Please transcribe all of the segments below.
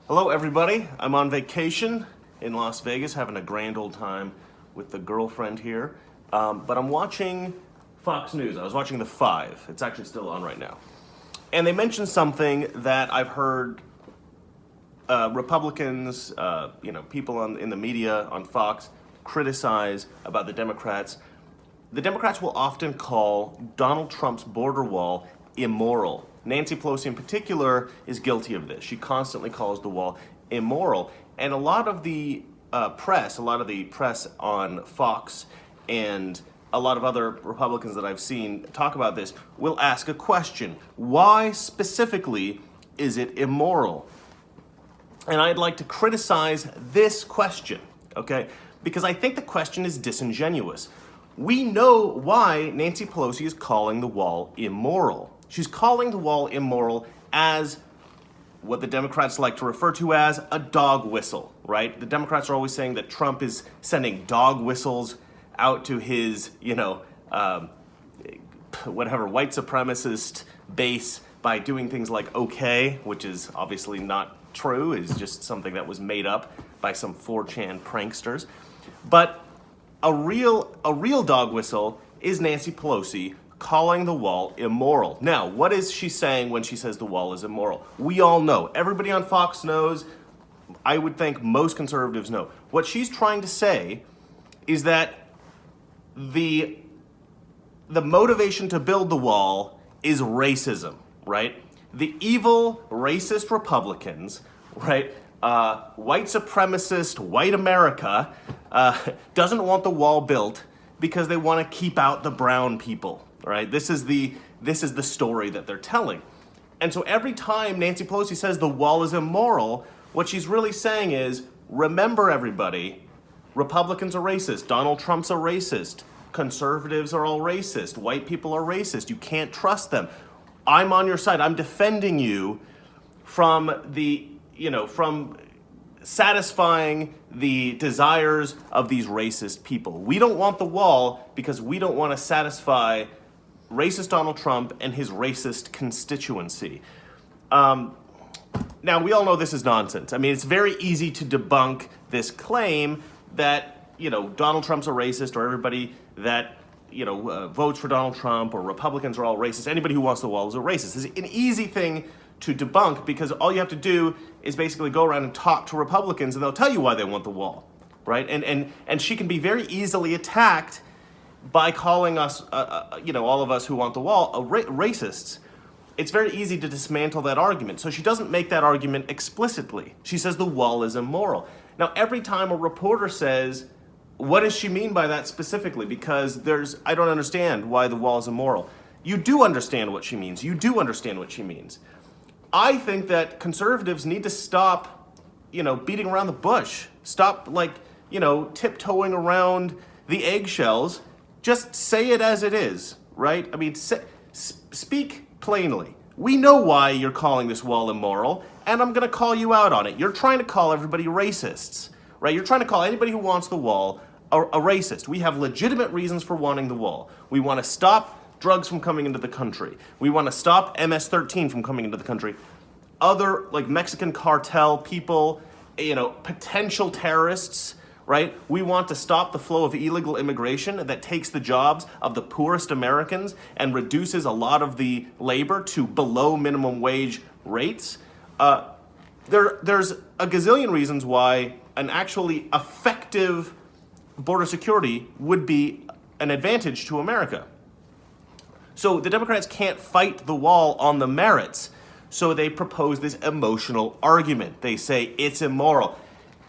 Hello, everybody. I'm on vacation in Las Vegas, having a grand old time with the girlfriend here. But I'm watching Fox News. I was watching The Five. It's actually still on right now. And they mentioned something that I've heard Republicans, people in the media on Fox criticize about the Democrats. The Democrats will often call Donald Trump's border wall immoral. Nancy Pelosi in particular is guilty of this. She constantly calls the wall immoral. And a lot of the press on Fox and a lot of other Republicans that I've seen talk about this will ask a question. Why specifically is it immoral? And I'd like to criticize this question, okay? Because I think the question is disingenuous. We know why Nancy Pelosi is calling the wall immoral. She's calling the wall immoral as what the Democrats like to refer to as a dog whistle, right? The Democrats are always saying that Trump is sending dog whistles out to his, white supremacist base by doing things like okay, which is obviously not true, is just something that was made up by some 4chan pranksters. But a real dog whistle is Nancy Pelosi calling the wall immoral. Now, what is she saying when she says the wall is immoral? We all know. Everybody on Fox knows. I would think most conservatives know. What she's trying to say is that the motivation to build the wall is racism, right? The evil, racist Republicans, right? White supremacist, white America doesn't want the wall built because they want to keep out the brown people, right? This is the story that they're telling. And so every time Nancy Pelosi says the wall is immoral, what she's really saying is, remember everybody, Republicans are racist, Donald Trump's a racist, conservatives are all racist, white people are racist, you can't trust them. I'm on your side, I'm defending you from from satisfying the desires of these racist people. We don't want the wall because we don't want to satisfy racist Donald Trump and his racist constituency. Now, we all know this is nonsense. I mean, it's very easy to debunk this claim that, Donald Trump's a racist, or everybody that, votes for Donald Trump or Republicans are all racist. Anybody who wants the wall is a racist. It's an easy thing to debunk because all you have to do is basically go around and talk to Republicans and they'll tell you why they want the wall, right? And she can be very easily attacked by calling us, all of us who want the wall, racists. It's very easy to dismantle that argument. So she doesn't make that argument explicitly. She says the wall is immoral. Now, every time a reporter says, what does she mean by that specifically? Because I don't understand why the wall is immoral. You do understand what she means. You do understand what she means. I think that conservatives need to stop, beating around the bush. Stop, tiptoeing around the eggshells. Just say it as it is, right? I mean, speak plainly. We know why you're calling this wall immoral, and I'm going to call you out on it. You're trying to call everybody racists, right? You're trying to call anybody who wants the wall a racist. We have legitimate reasons for wanting the wall. We want to stop drugs from coming into the country. We want to stop MS-13 from coming into the country. Other, Mexican cartel people, potential terrorists, right? We want to stop the flow of illegal immigration that takes the jobs of the poorest Americans and reduces a lot of the labor to below minimum wage rates. There's a gazillion reasons why an actually effective border security would be an advantage to America. So the Democrats can't fight the wall on the merits. So they propose this emotional argument. They say it's immoral.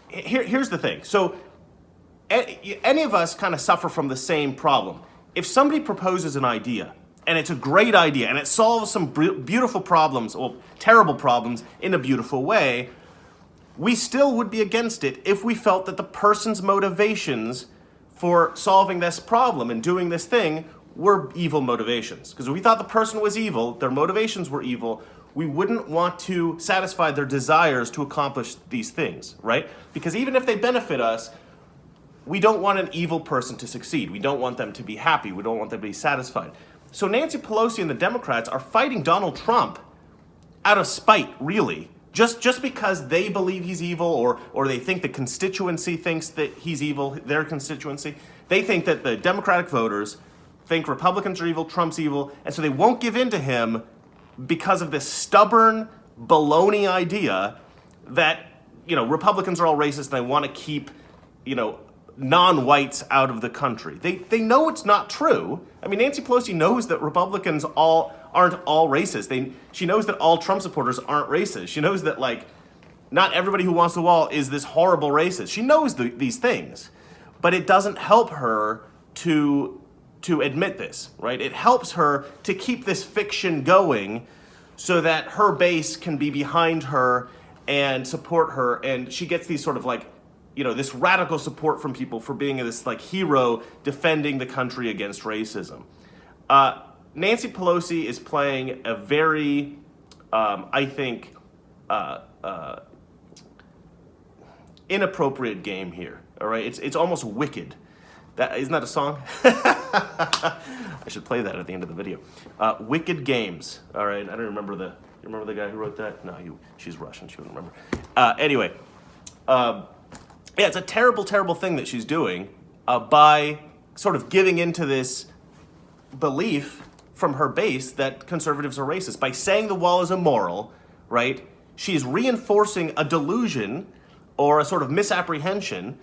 Here's the thing. So any of us kind of suffer from the same problem. If somebody proposes an idea, and it's a great idea, and it solves some beautiful problems, or terrible problems, in a beautiful way, we still would be against it if we felt that the person's motivations for solving this problem and doing this thing were evil motivations. Because if we thought the person was evil, their motivations were evil, we wouldn't want to satisfy their desires to accomplish these things, right? Because even if they benefit us, we don't want an evil person to succeed. We don't want them to be happy. We don't want them to be satisfied. So Nancy Pelosi and the Democrats are fighting Donald Trump out of spite, really, Just because they believe he's evil, or they think the constituency thinks that he's evil, their constituency, they think that the Democratic voters think Republicans are evil, Trump's evil, and so they won't give in to him because of this stubborn baloney idea that, Republicans are all racist and they want to keep, non-whites out of the country. They know it's not true. I mean, Nancy Pelosi knows that Republicans aren't all racist. She knows that all Trump supporters aren't racist. She knows that, not everybody who wants the wall is this horrible racist. She knows these things, but it doesn't help her to admit this, right? It helps her to keep this fiction going so that her base can be behind her and support her, and she gets these sort of this radical support from people for being this hero defending the country against racism. Nancy Pelosi is playing a very, I think, inappropriate game here. All right, it's almost wicked. Isn't that a song? I should play that at the end of the video. Wicked Games. All right, I don't remember you remember the guy who wrote that? No, she's Russian. She wouldn't remember. Anyway. Yeah, it's a terrible, terrible thing that she's doing by sort of giving into this belief from her base that conservatives are racist. By saying the wall is immoral, right, she's reinforcing a delusion or a sort of misapprehension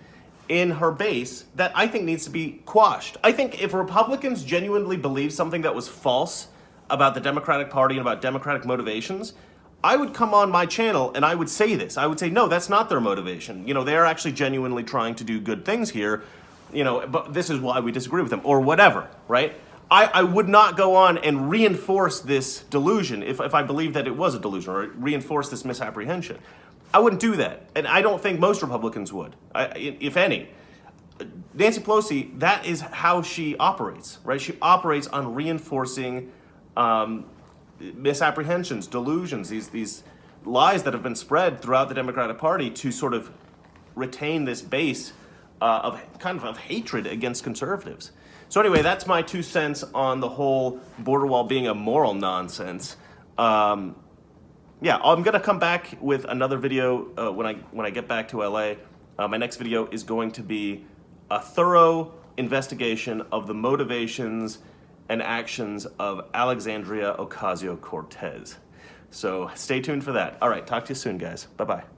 in her base that I think needs to be quashed. I think if Republicans genuinely believed something that was false about the Democratic Party and about Democratic motivations, I would come on my channel and I would say this. I would say, no, that's not their motivation. They're actually genuinely trying to do good things here, but this is why we disagree with them, or whatever, right? I would not go on and reinforce this delusion if I believed that it was a delusion, or reinforce this misapprehension. I wouldn't do that, and I don't think most Republicans would, if any. Nancy Pelosi, that is how she operates, right? She operates on reinforcing misapprehensions, delusions, these lies that have been spread throughout the Democratic Party to sort of retain this base of hatred against conservatives. So anyway, that's my 2 cents on the whole border wall being a moral nonsense. Yeah, I'm gonna come back with another video when I get back to LA. My next video is going to be a thorough investigation of the motivations and actions of Alexandria Ocasio-Cortez. So stay tuned for that. All right, talk to you soon, guys. Bye-bye.